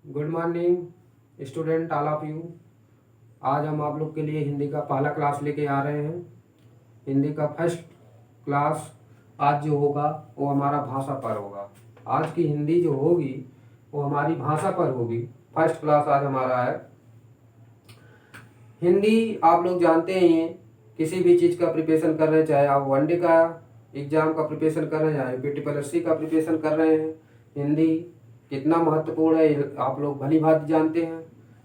Good morning student all of you. आज हम आप लोग के लिए हिंदी का पहला क्लास लेके आ रहे हैं। हिंदी का फर्स्ट क्लास आज जो होगा वो हमारा भाषा पर होगा। आज की हिंदी जो होगी वो हमारी भाषा पर होगी। फर्स्ट क्लास आज हमारा है। हिंदी आप लोग जानते ही हैं, किसी भी चीज़ का प्रिपरेशन कर रहे हैं, चाहे आप वनडे का एग्जाम का प्रिपरेशन कर रहे हैं या यूपीटीपीएससी का प्रिपरेशन कर रहे हैं, हिंदी कितना महत्वपूर्ण है ये आप लोग भली भांति जानते हैं।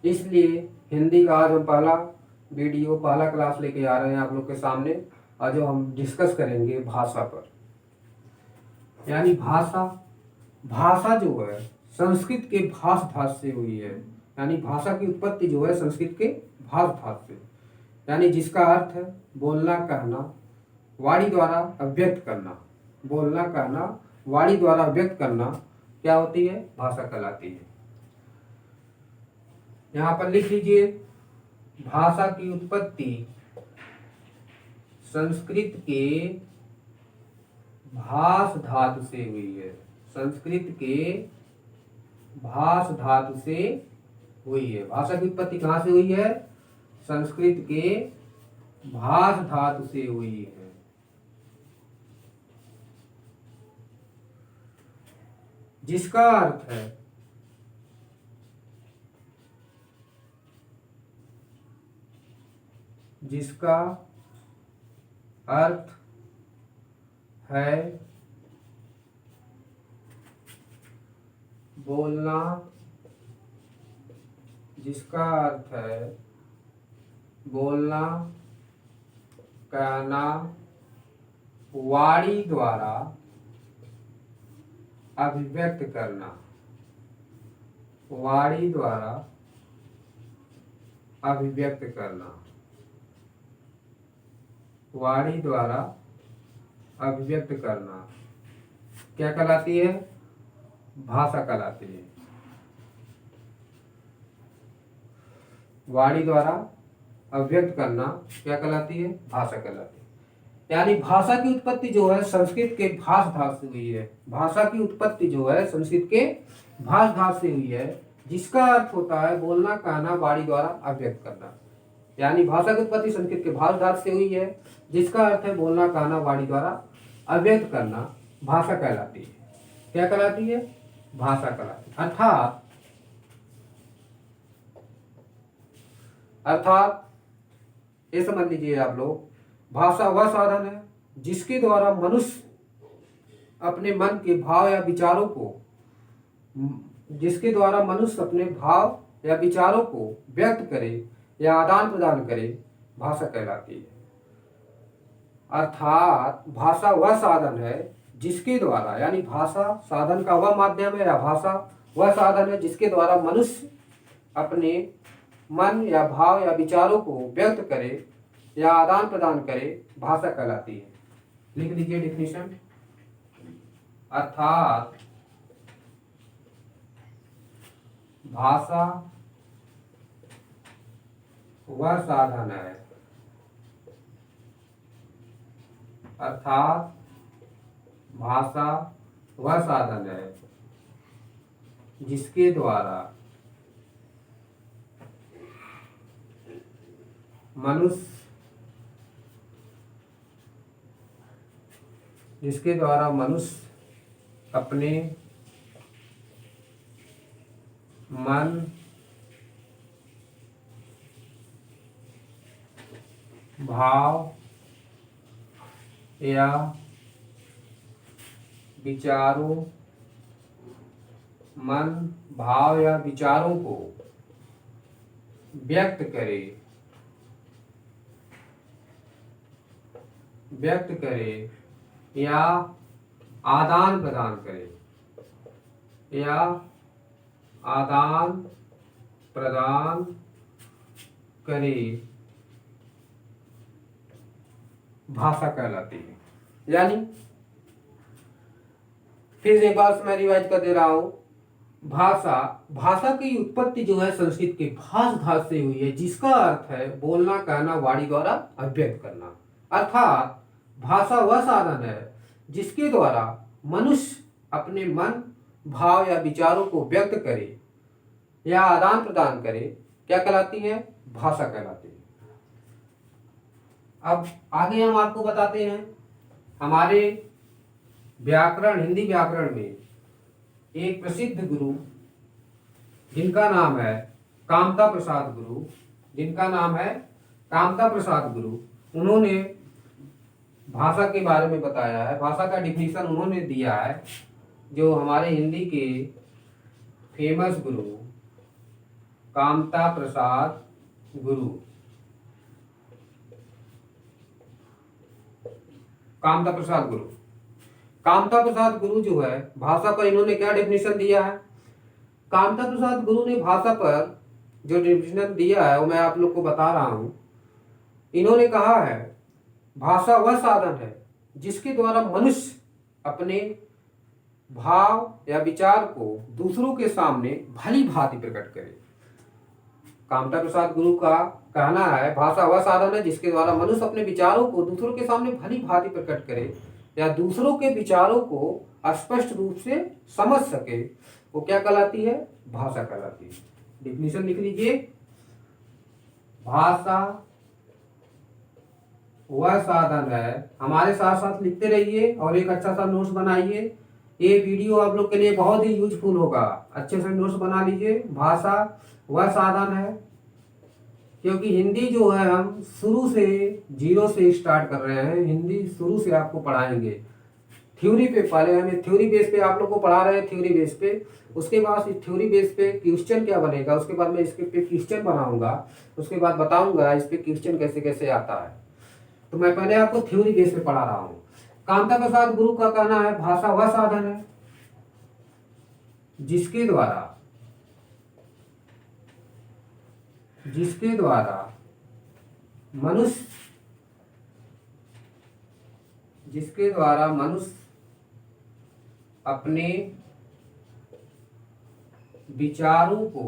इसलिए हिंदी का आज हम पहला क्लास लेके आ रहे हैं आप लोग के सामने। और जो हम डिस्कस करेंगे भाषा पर, यानी भाषा भाषा जो है संस्कृत के भाष धातु से हुई है। यानी भाषा की उत्पत्ति जो है संस्कृत के भाष धातु से, यानी जिसका अर्थ है बोलना कहना वाणी द्वारा अभिव्यक्त करना। बोलना कहना वाणी द्वारा अभिव्यक्त करना क्या होती है? भाषा कहलाती है। यहाँ पर लिख लीजिए, भाषा की उत्पत्ति संस्कृत के भाष धातु से हुई है। संस्कृत के भाष धातु से हुई है। भाषा की उत्पत्ति कहाँ से हुई है? संस्कृत के भाष धातु से हुई है। जिसका अर्थ है जिसका अर्थ है बोलना, जिसका अर्थ है बोलना कहना वाणी द्वारा अभिव्यक्त करना। वाणी द्वारा अभिव्यक्त करना। वाणी द्वारा अभिव्यक्त करना क्या कहलाती है? भाषा कहलाती है। वाणी द्वारा अभिव्यक्त करना क्या कहलाती है? भाषा कहलाती है। यानी भाषा की उत्पत्ति जो है संस्कृत के भाष धातु से हुई है। भाषा की उत्पत्ति जो है संस्कृत के भाष धातु से हुई है, जिसका अर्थ होता है बोलना कहना वाणी द्वारा अभिव्यक्त करना। यानी भाषा की उत्पत्ति संस्कृत के भाष धातु से हुई है, जिसका अर्थ है बोलना कहना वाणी द्वारा अभिव्यक्त करना। भाषा कहलाती है। क्या कहलाती है? भाषा कहलाती है। अर्थात ये समझ लीजिए आप लोग, भाषा वह साधन है जिसके द्वारा मनुष्य अपने मन के भाव या विचारों को व्यक्त करे या आदान प्रदान करे, भाषा कहलाती है। अर्थात भाषा वह साधन है जिसके द्वारा, यानी भाषा साधन का वह माध्यम है या भाषा वह साधन है जिसके द्वारा मनुष्य अपने मन या भाव या विचारों को व्यक्त करे या आदान प्रदान करे, भाषा कहलाती है। लिख लीजिए डिफिनीशन। अर्थात भाषा वह साधन है, अर्थात भाषा वह साधन है जिसके द्वारा मनुष्य अपने मन, भाव या विचारों को व्यक्त करे या आदान प्रदान करे, भाषा कहलाती है। यानी फिर एक बार मैं रिवाइज कर दे रहा हूं, भाषा की उत्पत्ति जो है संस्कृत के भाष धातु से हुई है, जिसका अर्थ है बोलना कहना वाणी द्वारा अभिव्यक्त करना। अर्थात भाषा वह साधन है जिसके द्वारा मनुष्य अपने मन, भाव या विचारों को व्यक्त करे या आदान प्रदान करे, क्या कहलाती है? भाषा कहलाती है। अब आगे हम आपको बताते हैं, हमारे व्याकरण, हिंदी व्याकरण में एक प्रसिद्ध गुरु जिनका नाम है कामता प्रसाद गुरु, जिनका नाम है कामता प्रसाद गुरु, उन्होंने भाषा के बारे में बताया है। भाषा का डिफिनीशन उन्होंने दिया है, जो हमारे हिंदी के फेमस गुरु कामता प्रसाद गुरु, कामता प्रसाद गुरु, कामता प्रसाद गुरु जो है, भाषा पर इन्होंने क्या डिफिनीशन दिया है? कामता प्रसाद गुरु ने भाषा पर जो डिफिनीशन दिया है वो मैं आप लोग को बता रहा हूं। इन्होंने कहा है, भाषा वह साधन है जिसके द्वारा मनुष्य अपने भाव या विचार को दूसरों के सामने भली भांति प्रकट करे। कामता प्रसाद गुरु का कहना है, भाषा वह साधन है जिसके द्वारा मनुष्य अपने विचारों को दूसरों के सामने भली भांति प्रकट करे या दूसरों के विचारों को स्पष्ट रूप से समझ सके, वो क्या कहलाती है? भाषा कहलाती है। डिफिनीशन लिख लीजिए, भाषा वह साधन है, हमारे साथ साथ लिखते रहिए और एक अच्छा सा नोट्स बनाइए। ये वीडियो आप लोग के लिए बहुत ही यूजफुल होगा, अच्छे से नोट्स बना लीजिए। भाषा वह साधन है, क्योंकि हिंदी जो है हम शुरू से जीरो से स्टार्ट कर रहे हैं। हिंदी शुरू से आपको पढ़ाएंगे थ्योरी पे, पहले हमें थ्योरी बेस पे आप लोग को पढ़ा रहे हैं, थ्योरी बेस पे। उसके बाद इस थ्योरी बेस पे क्वेश्चन क्या बनेगा, उसके बाद मैं इसके पे क्वेश्चन बनाऊंगा, उसके बाद बताऊंगा इस पे क्वेश्चन कैसे कैसे आता है। तो मैं पहले आपको थ्योरी बेस पे पढ़ा रहा हूँ। कामता प्रसाद गुरु का कहना है, भाषा वह साधन है जिसके द्वारा मनुष्य अपने विचारों को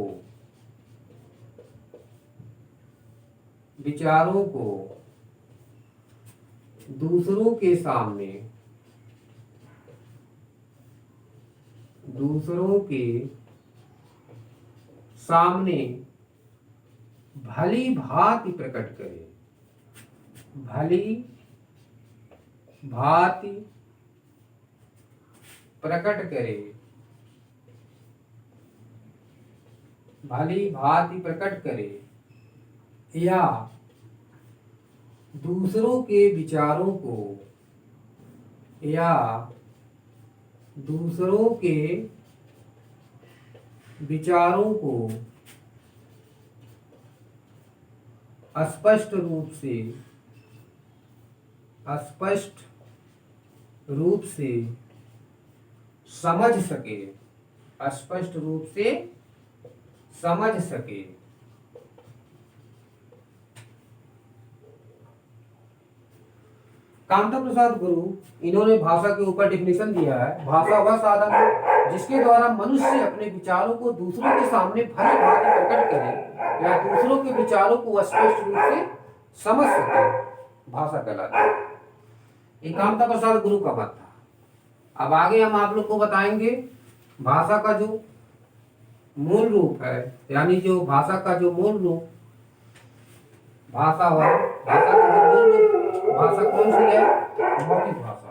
दूसरों के सामने भली भांति प्रकट करे, भली भांति प्रकट करे, भली भांति प्रकट करे या दूसरों के विचारों को स्पष्ट रूप से समझ सके। कामता प्रसाद गुरु, इन्होंने भाषा के ऊपर डिफिनीशन दिया है, भाषा वह साधन है जिसके द्वारा मनुष्य अपने विचारों को दूसरों के सामने भली भांति प्रकट करे या दूसरों के विचारों को स्पष्ट रूप से समझ सके, भाषा कहलाती है। ये कामता प्रसाद गुरु का मत था। अब आगे हम आप लोग को बताएंगे भाषा का जो मूल रूप है, यानी जो भाषा का जो मूल रूप, भाषा कौन सी है? मौखिक भाषा।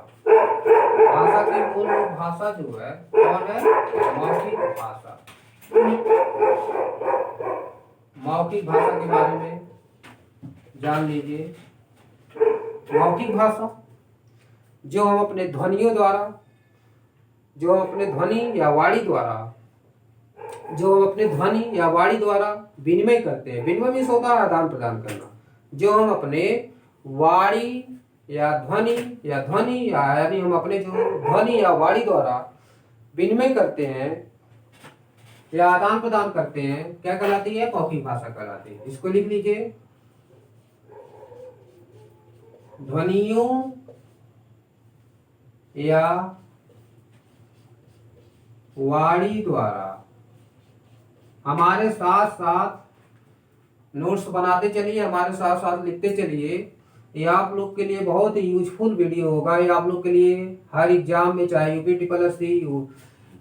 भाषा की मूल रूप भाषा जो है कौन है? मौखिक भाषा। मौखिक भाषा के बारे में जान लीजिए। मौखिक भाषा जो हम अपने ध्वनियों द्वारा, जो हम अपने ध्वनि या वाणी द्वारा विनिमय करते हैं। विनिमय मीन्स होता है आदान प्रदान करना। जो हम अपने वाणी या ध्वनि यानी हम अपने जो ध्वनि या वाणी द्वारा विनिमय करते हैं या आदान प्रदान करते हैं, क्या कहलाती है? मौखिक भाषा कहलाती है। इसको लिख लीजिए, ध्वनियों या वाणी द्वारा। हमारे साथ साथ नोट्स बनाते चलिए, हमारे साथ साथ लिखते चलिए। ये आप लोग के लिए बहुत ही यूजफुल वीडियो होगा। ये आप लोग के लिए हर एग्जाम में, चाहे यूपी ट्रिपल एससी,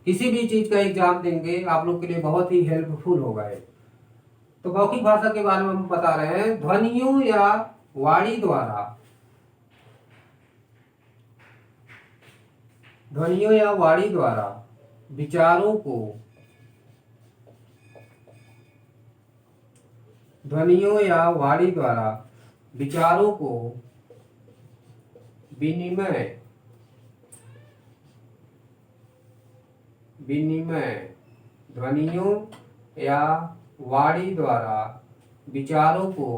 किसी भी चीज का एग्जाम देंगे आप लोग के लिए बहुत ही हेल्पफुल होगा ये। तो मौखिक भाषा के बारे में हम बता रहे हैं। ध्वनियों या वाणी द्वारा, ध्वनियों या वाणी द्वारा विचारों को, ध्वनियों या वाणी द्वारा विचारों को विनिमय, विनिमय, ध्वनियों या वाणी द्वारा विचारों को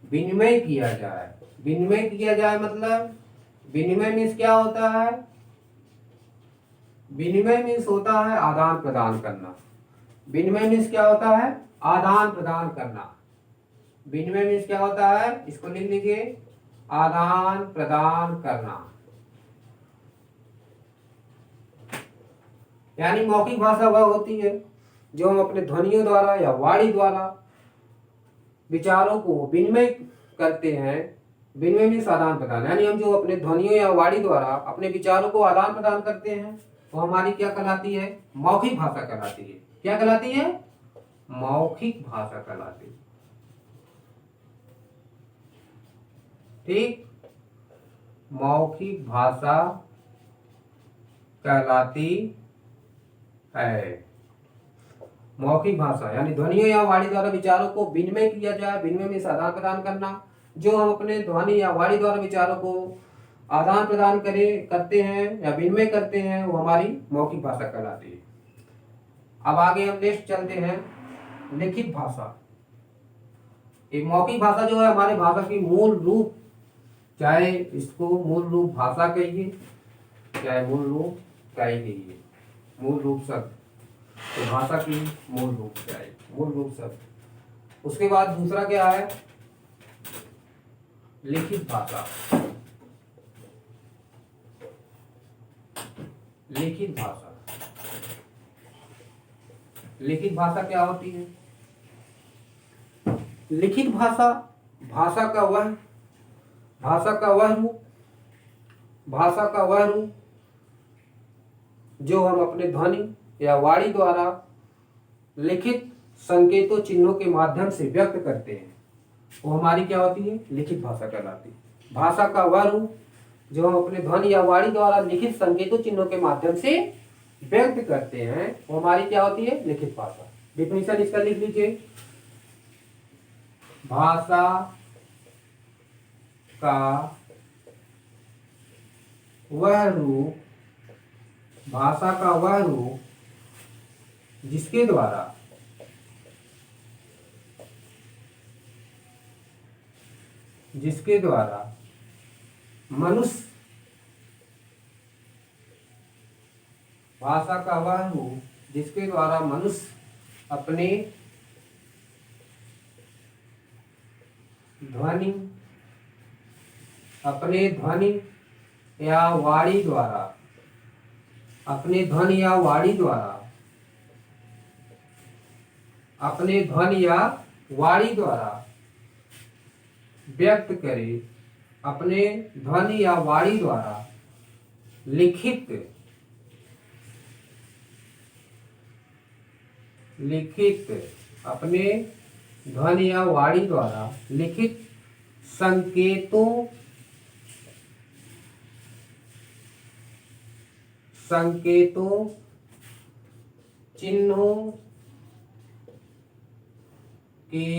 विनिमय किया जाए। विनिमय किया जाए मतलब, विनिमय मीन्स क्या होता है? विनिमय मीन्स होता है आदान प्रदान करना। विनिमय मीन्स क्या होता है? आदान प्रदान करना। विनिमय मीन्स क्या होता है? इसको लिख लीजिए, आदान प्रदान करना। यानी मौखिक भाषा वह होती है जो हम अपने ध्वनियों द्वारा या वाणी द्वारा विचारों को विनिमय करते हैं। विनिमय मीन्स आदान प्रदान, यानी हम जो अपने ध्वनियों या वाणी द्वारा अपने विचारों को आदान प्रदान करते हैं वो हमारी क्या कहलाती है? मौखिक भाषा कहलाती है। क्या कहलाती है? मौखिक भाषा कहलाती है। ठीक, मौखिक भाषा कहलाती है। मौखिक भाषा यानी ध्वनियों या वाणी द्वारा विचारों को विनिमय किया जाए। विनिमय में आदान प्रदान करना। जो हम अपने ध्वनि या वाणी द्वारा विचारों को आदान प्रदान करते हैं या विनिमय करते हैं वो हमारी मौखिक भाषा कहलाती है। अब आगे हम नेक्स्ट चलते हैं, लिखित भाषा। एक मौखिक भाषा जो है हमारे भाषा की मूल रूप, चाहे इसको मूल रूप भाषा कहिए चाहे मूल रूप क्या ही कहिए, मूल रूप शब्द, तो भाषा की मूल रूप क्या है? मूल रूप शब्द। उसके बाद दूसरा क्या है? लिखित भाषा। लिखित भाषा, लिखित भाषा क्या होती है? लिखित भाषा भाषा का वह रूप, भाषा का वह रूप जो हम अपने ध्वनि या वाणी द्वारा लिखित संकेतों चिन्हों के माध्यम से व्यक्त करते हैं वो हमारी क्या होती है? लिखित भाषा कहलाती है। भाषा का वह रूप जो हम अपने ध्वनि या वाणी द्वारा लिखित संकेतों चिन्हों के माध्यम से व्यक्त करते हैं वो हमारी क्या होती है? लिखित भाषा। डिफिनेशन इसका लिख लीजिए, भाषा का वह रूप, भाषा का वह रूप जिसके द्वारा मनुष्य, भाषा का वह रूप जिसके द्वारा मनुष्य अपने ध्वनि या वाणी द्वारा, अपने ध्वनि या वाणी द्वारा, अपने ध्वनि या वाणी द्वारा व्यक्त करे, अपने ध्वनि या वाणी द्वारा लिखित अपने ध्वनि या वाणी द्वारा लिखित संकेतों चिन्हों के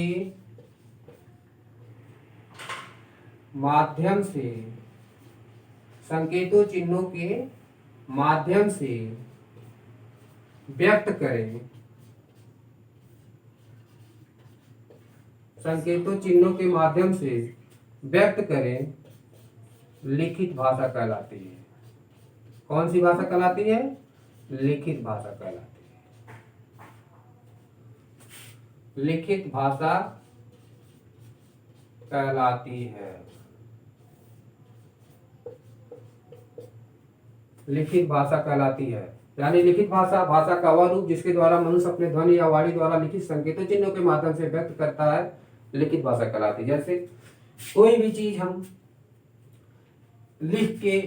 माध्यम से, संकेतों चिन्हों के माध्यम से व्यक्त करें, संकेतों चिन्हों के माध्यम से व्यक्त करें, लिखित भाषा कहलाती है। कौन सी भाषा कहलाती है? लिखित भाषा कहलाती है। लिखित भाषा कहलाती है। लिखित भाषा कहलाती है यानी लिखित भाषा भाषा का वह रूप जिसके द्वारा मनुष्य अपने ध्वनि या वाणी द्वारा लिखित संकेतों चिन्हों के माध्यम से व्यक्त करता है, लिखित भाषा कहलाती है। जैसे कोई भी चीज हम लिख के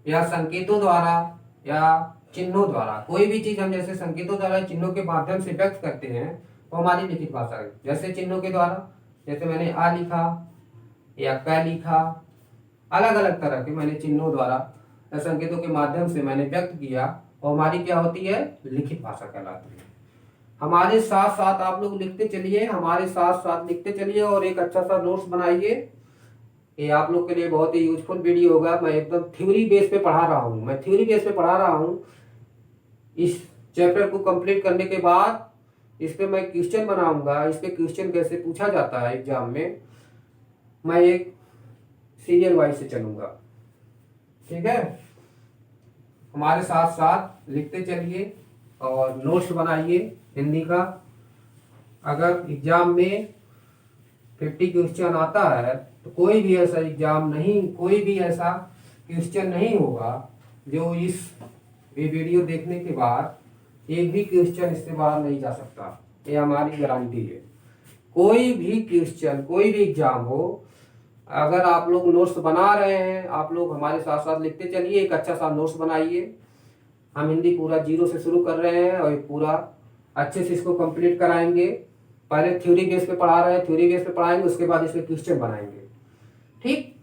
या संकेतों द्वारा या चिन्हों द्वारा, कोई भी चीज हम जैसे संकेतों द्वारा चिन्हों के माध्यम से व्यक्त करते हैं वो हमारी लिखित भाषा है। जैसे चिन्हों के द्वारा, जैसे मैंने आ लिखा या क लिखा, अलग अलग तरह के मैंने चिन्हों द्वारा या संकेतों के माध्यम से मैंने व्यक्त किया, और हमारी क्या होती है, लिखित भाषा कहलाती है। हमारे साथ साथ आप लोग लिखते चलिए, हमारे साथ साथ लिखते चलिए और एक अच्छा सा नोट्स बनाइए। ये आप लोग के लिए बहुत ही यूजफुल वीडियो होगा। मैं एकदम थ्योरी बेस पे पढ़ा रहा हूँ, मैं थ्योरी बेस पे पढ़ा रहा हूँ। इस चैप्टर को कंप्लीट करने के बाद इस पे मैं क्वेश्चन बनाऊंगा, इस पे क्वेश्चन कैसे पूछा जाता है एग्जाम में, मैं एक सीरियल वाइज से चलूंगा। ठीक है, हमारे साथ साथ लिखते चलिए और नोट्स बनाइए हिंदी का। अगर एग्जाम में 50 क्वेश्चन आता है तो कोई भी ऐसा एग्जाम नहीं, कोई भी ऐसा क्वेश्चन नहीं होगा जो इस ये वीडियो देखने के बाद एक भी क्वेश्चन इससे बाहर नहीं जा सकता, ये हमारी गारंटी है। कोई भी क्वेश्चन, कोई भी एग्जाम हो, अगर आप लोग नोट्स बना रहे हैं, आप लोग हमारे साथ साथ लिखते चलिए, एक अच्छा सा नोट्स बनाइए। हम हिंदी पूरा जीरो से शुरू कर रहे हैं और पूरा अच्छे से इसको कंप्लीट कराएंगे। पहले थ्योरी बेस पे पढ़ा रहे हैं, थ्योरी बेस पे पढ़ाएंगे, उसके बाद इसके क्वेश्चन बनाएंगे। ठीक,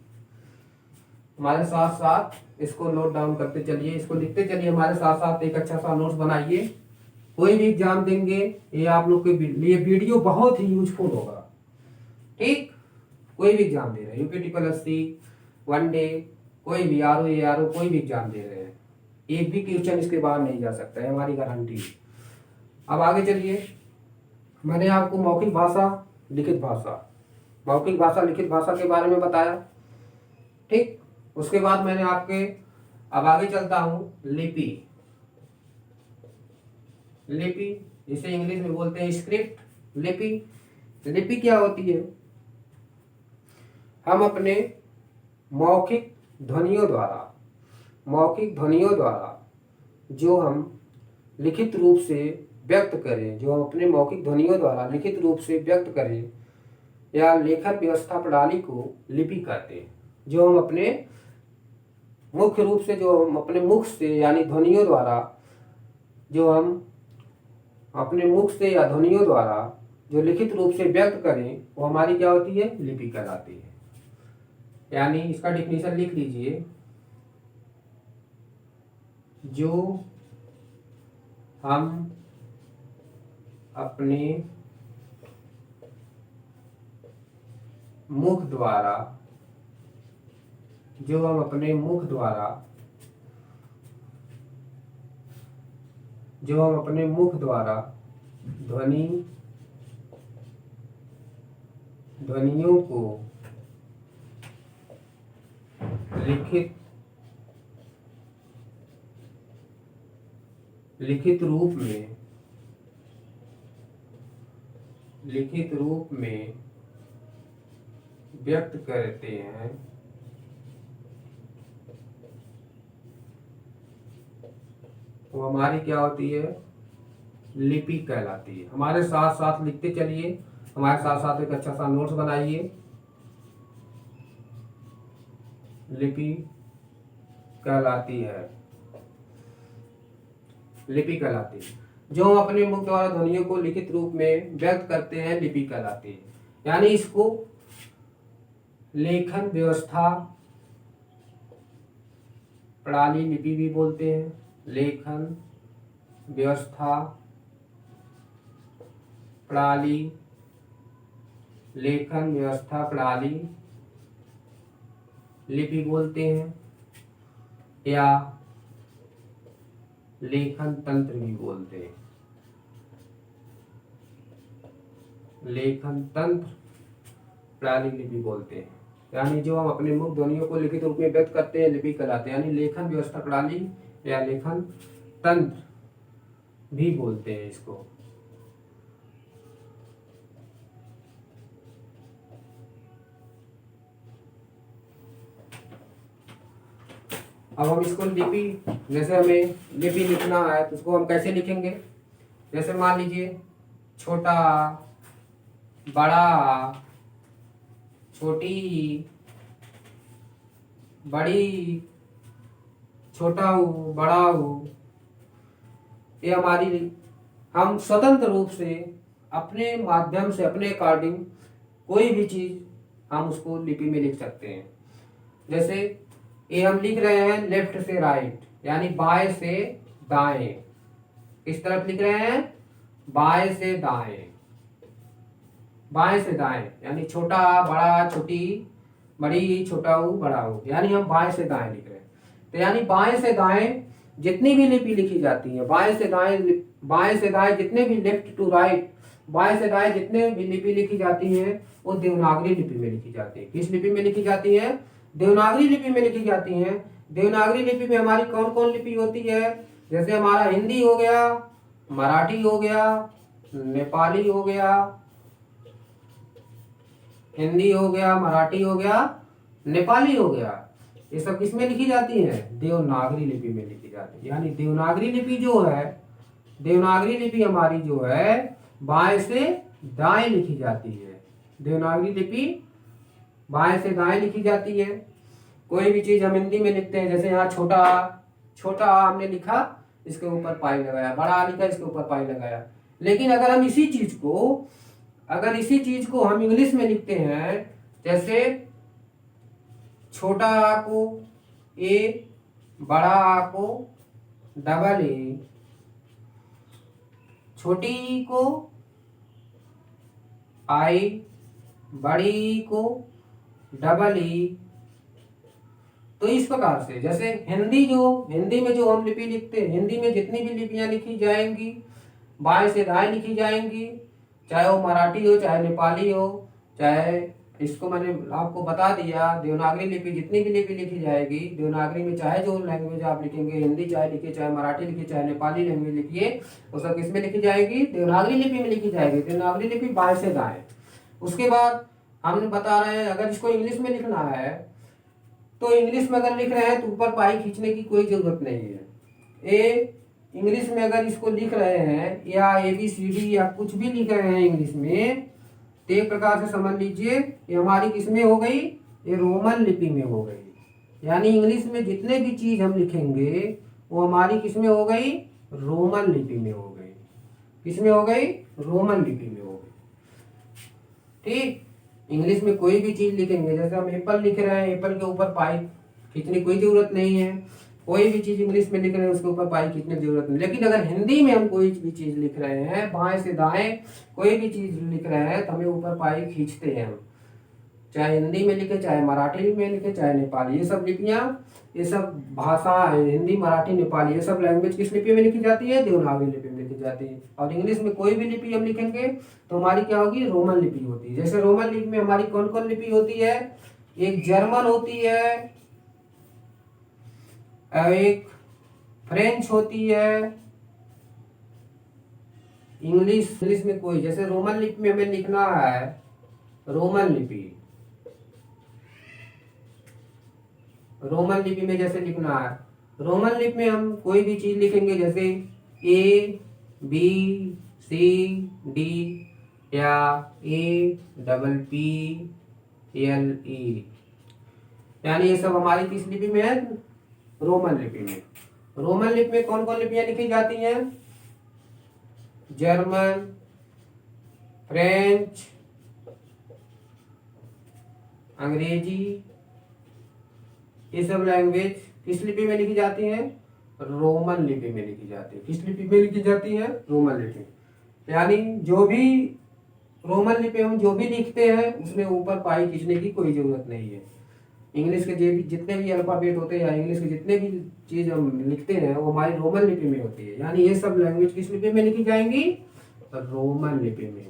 हमारे साथ साथ इसको नोट डाउन करते चलिए, इसको लिखते चलिए, हमारे साथ साथ एक अच्छा सा नोट्स बनाइए। कोई भी एग्जाम देंगे, ये आप लोग के लिए वीडियो बहुत ही यूजफुल होगा। ठीक, कोई भी एग्जाम दे रहे हैं, यूपी ट्रिपल एससी, वनडे, कोई भी आर ओ कोई भी एग्जाम दे रहे हैं, एक भी क्वेश्चन इसके बाहर नहीं जा सकता है, हमारी गारंटी है। अब आगे चलिए, मैंने आपको मौखिक भाषा, लिखित भाषा, मौखिक भाषा लिखित भाषा के बारे में बताया। ठीक, उसके बाद मैंने आपके, अब आगे चलता हूं, लिपि। लिपि जिसे इंग्लिश में बोलते हैं स्क्रिप्ट। लिपि, लिपि क्या होती है, हम अपने मौखिक ध्वनियों द्वारा, मौखिक ध्वनियों द्वारा जो हम लिखित रूप से व्यक्त करें, जो हम अपने मौखिक ध्वनियों द्वारा लिखित रूप से व्यक्त करें, या लेखन व्यवस्था प्रणाली को लिपि कहते हैं। जो हम अपने मुख्य रूप से, जो हम अपने मुख से यानी ध्वनियों द्वारा, जो हम अपने मुख से या ध्वनियों द्वारा जो लिखित रूप से व्यक्त करें, वो हमारी क्या होती है, लिपि कहलाती है। यानी इसका डिफिनीशन लिख लीजिए, जो हम अपने मुख द्वारा, जो हम अपने मुख द्वारा, जो हम अपने मुख द्वारा ध्वनियों को लिखित रूप में व्यक्त करते हैं, वो हमारी क्या होती है, लिपि कहलाती है। हमारे साथ साथ लिखते चलिए, हमारे साथ साथ एक अच्छा सा नोट्स बनाइए। लिपि कहलाती है, लिपि कहलाती है। जो हम अपने मुख द्वारा ध्वनियों को लिखित रूप में व्यक्त करते हैं, लिपि कहलाती है। यानी इसको लेखन व्यवस्था प्रणाली लिपि भी बोलते हैं। लेखन व्यवस्था प्रणाली, लेखन व्यवस्था प्रणाली लिपि बोलते हैं, या लेखन तंत्र भी बोलते हैं। लेखन तंत्र प्रणाली लिपि बोलते हैं। यानी जो हम अपने मुख ध्वनियों को लिखित रूप में व्यक्त करते हैं, लिपि कहलाते हैं। यानी लेखन व्यवस्था प्रणाली या लेखन तंत्र भी बोलते हैं इसको। अब हम इसको लिपि, जैसे हमें लिपि लिखना है तो उसको हम कैसे लिखेंगे, जैसे मान लीजिए छोटा, बड़ा, छोटी, बड़ी, छोटा ऊ, बड़ा ऊ, ये हमारी, हम स्वतंत्र रूप से अपने माध्यम से अपने अकॉर्डिंग कोई भी चीज हम उसको लिपि में लिख सकते हैं। जैसे ये हम लिख रहे हैं लेफ्ट से राइट, यानी बाएं से दाएं। किस तरफ लिख रहे हैं? बाएं से दाएं। बाएं से दाएं यानी छोटा बड़ा, छोटी बड़ी, छोटा ऊ बड़ा ऊ, यानी हम बाएं से दाएं लिख रहे हैं। तो यानी बाएं से दाएं जितनी भी लिपि लिखी जाती है, बाएं से दाएं जितने भी, लेफ्ट टू राइट, बाएं से दाएं जितने भी लिपि लिखी जाती है वो देवनागरी लिपि में लिखी जाती है। किस लिपि में लिखी जाती है? देवनागरी लिपि में लिखी जाती है। देवनागरी लिपि में हमारी कौन कौन लिपि होती है? जैसे हमारा हिंदी हो गया, मराठी हो गया, नेपाली हो गया, हिंदी हो गया, मराठी हो गया, नेपाली हो गया। ये सब किस में लिखी जाती है? देवनागरी लिपि में लिखी जाती है। यानी देवनागरी लिपि जो है, देवनागरी लिपि हमारी जो है बाएं से दाएं लिखी जाती है। देवनागरी लिपि बाएं से दाएं लिखी जाती है। कोई भी चीज हम हिंदी में लिखते हैं, जैसे यहाँ छोटा, छोटा हमने लिखा, इसके ऊपर पाई लगाया, बड़ा लिखा, इसके ऊपर पाई लगाया। लेकिन अगर हम इसी चीज को हम इंग्लिश में लिखते हैं, जैसे छोटा आ को ए, बड़ा आ को डबल ए, छोटी ई को आई, बड़ी ई को डबल ई। तो इस प्रकार से, जैसे हिंदी में जो हम लिपि लिखते हैं, हिंदी में जितनी भी लिपियां लिखी जाएंगी बाएं से दाएं लिखी जाएंगी, चाहे वो मराठी हो, चाहे नेपाली हो, चाहे, इसको मैंने आपको बता दिया, देवनागरी लिपि जितनी भी लिपि लिखी जाएगी, देवनागरी में चाहे जो लैंग्वेज आप लिखेंगे, हिंदी चाहे लिखिए, चाहे मराठी लिखिए, चाहे नेपाली लैंग्वेज लिखिए, वो सब किस में लिखी जाएगी? देवनागरी लिपि में लिखी जाएगी। देवनागरी लिपि बाएं से दाएं। उसके बाद हम बता रहे हैं, अगर इसको इंग्लिश में लिखना है तो इंग्लिश में अगर लिख रहे हैं तो ऊपर पाई खींचने की कोई जरूरत नहीं है। इंग्लिश में अगर इसको लिख रहे हैं, या ABCD या कुछ भी लिख रहे हैं इंग्लिश में, तो एक प्रकार से समझ लीजिए ये हमारी किसमें हो गई? ये रोमन लिपि में हो गई। यानी इंग्लिश में जितने भी चीज हम लिखेंगे वो हमारी किसमें हो गई? रोमन लिपि में हो गई। किसमें हो गई? रोमन लिपि में हो गई। ठीक, इंग्लिश में कोई भी चीज लिखेंगे, जैसे हम एप्पल लिख रहे हैं, एप्पल के ऊपर पाई खींचने की कोई जरूरत नहीं है। कोई भी चीज इंग्लिश में लिख रहे हैं उसके ऊपर पाई खींचने की जरूरत नहीं। लेकिन अगर हिंदी में हम कोई भी चीज लिख रहे हैं, बाएं से दाएं कोई भी चीज लिख रहे हैं, तो हमें ऊपर पाई खींचते हैं हम, चाहे हिंदी में लिखे, चाहे मराठी में लिखे, चाहे नेपाली। ये सब लिपियां, ये सब भाषा, हिंदी, मराठी, नेपाली, ये सब लैंग्वेज किस लिपि में लिखी जाती है? देवनागरी लिपि में लिखी जाती है। और इंग्लिश में कोई भी लिपि हम लिखेंगे तो हमारी क्या होगी? रोमन लिपि होती है। जैसे रोमन लिपि में हमारी कौन कौन लिपि होती है? एक जर्मन होती है, एक फ्रेंच होती है, इंग्लिश में कोई, जैसे रोमन लिपि में हमें लिखना है, रोमन लिपि में जैसे लिखना है, रोमन लिपि में हम कोई भी चीज लिखेंगे, जैसे ABCD या APPLE, यानी ये सब हमारी किस लिपि में है? रोमन लिपि में। रोमन लिपि में कौन कौन लिपियां लिखी जाती हैं? जर्मन, फ्रेंच, अंग्रेजी, ये सब लैंग्वेज किस लिपि में लिखी जाती हैं? रोमन लिपि में लिखी जाती है। किस लिपि में लिखी जाती है? रोमन लिपि। यानी जो भी रोमन लिपि हम जो भी लिखते हैं उसमें ऊपर पाई खींचने की कोई जरूरत नहीं है। इंग्लिश के जितने भी अल्फाबेट होते हैं या इंग्लिश के जितने भी चीज हम लिखते हैं वो हमारी रोमन लिपि में होती है। यानी ये सब लैंग्वेज किस लिपि में लिखी जाएंगी? रोमन लिपि में।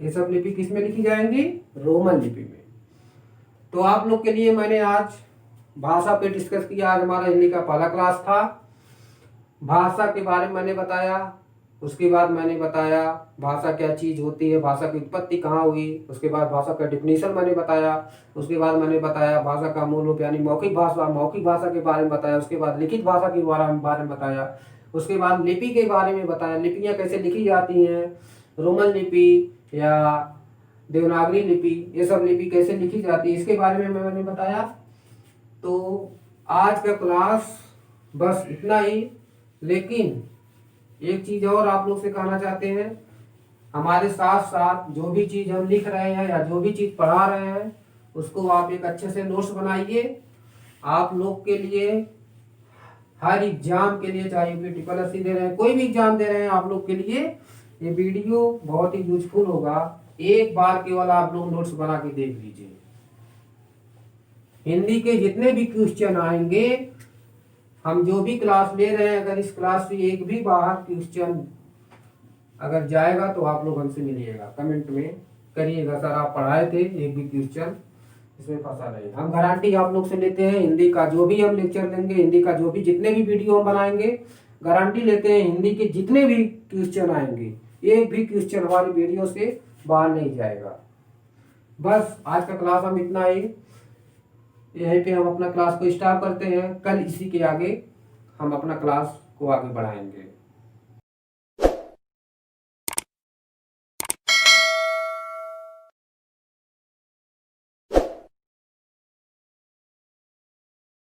ये सब लिपि किस में लिखी जाएंगी? रोमन लिपि में। तो आप लोग के लिए मैंने आज भाषा पे डिस्कस किया। आज हमारा हिंदी का पहला क्लास था। भाषा के बारे में मैंने बताया, उसके बाद मैंने बताया भाषा क्या चीज होती है, भाषा की उत्पत्ति कहाँ हुई, उसके बाद भाषा का डिफिनीशन मैंने बताया, उसके बाद मैंने बताया भाषा का मूल रूप यानी मौखिक भाषा के बारे में बताया, उसके बाद लिखित भाषा के बारे में बताया, उसके बाद लिपि के बारे में बताया, लिपियां कैसे लिखी जाती हैं, रोमन लिपि या देवनागरी लिपि, ये सब लिपि कैसे लिखी जाती है, इसके बारे में मैंने बताया। तो आज का क्लास बस इतना ही। लेकिन एक चीज़ और आप लोग से कहना चाहते हैं, हमारे साथ साथ जो भी चीज़ हम लिख रहे हैं या जो भी चीज़ पढ़ा रहे हैं उसको आप एक अच्छे से नोट्स बनाइए। आप लोग के लिए हर एग्जाम के लिए, चाहे यूपी ट्रिपल एससी दे रहे हैं, कोई भी एग्जाम दे रहे हैं, आप लोग के लिए ये वीडियो बहुत ही यूजफुल होगा। एक बार केवल आप लोग नोट्स बना के देख लीजिए। हिंदी के जितने भी क्वेश्चन आएंगे, हम जो भी क्लास ले रहे हैं, अगर इस क्लास से एक भी बाहर क्वेश्चन अगर जाएगा तो आप लोग हमसे मिलिएगा, कमेंट में करिएगा सर आप पढ़ाए थे, एक भी क्वेश्चन इसमें फंसा नहीं। हम गारंटी आप लोग से लेते हैं, हिंदी का जो भी हम लेक्चर देंगे, हिंदी का जो भी जितने भी वीडियो हम बनाएंगे, गारंटी लेते हैं हिंदी के जितने भी क्वेश्चन आएंगे, एक भी क्वेश्चन हमारी वीडियो से बाहर नहीं जाएगा। बस आज का क्लास हम इतना ही, यहीं पे हम अपना क्लास को स्टार्ट करते हैं। कल इसी के आगे हम अपना क्लास को आगे बढ़ाएंगे।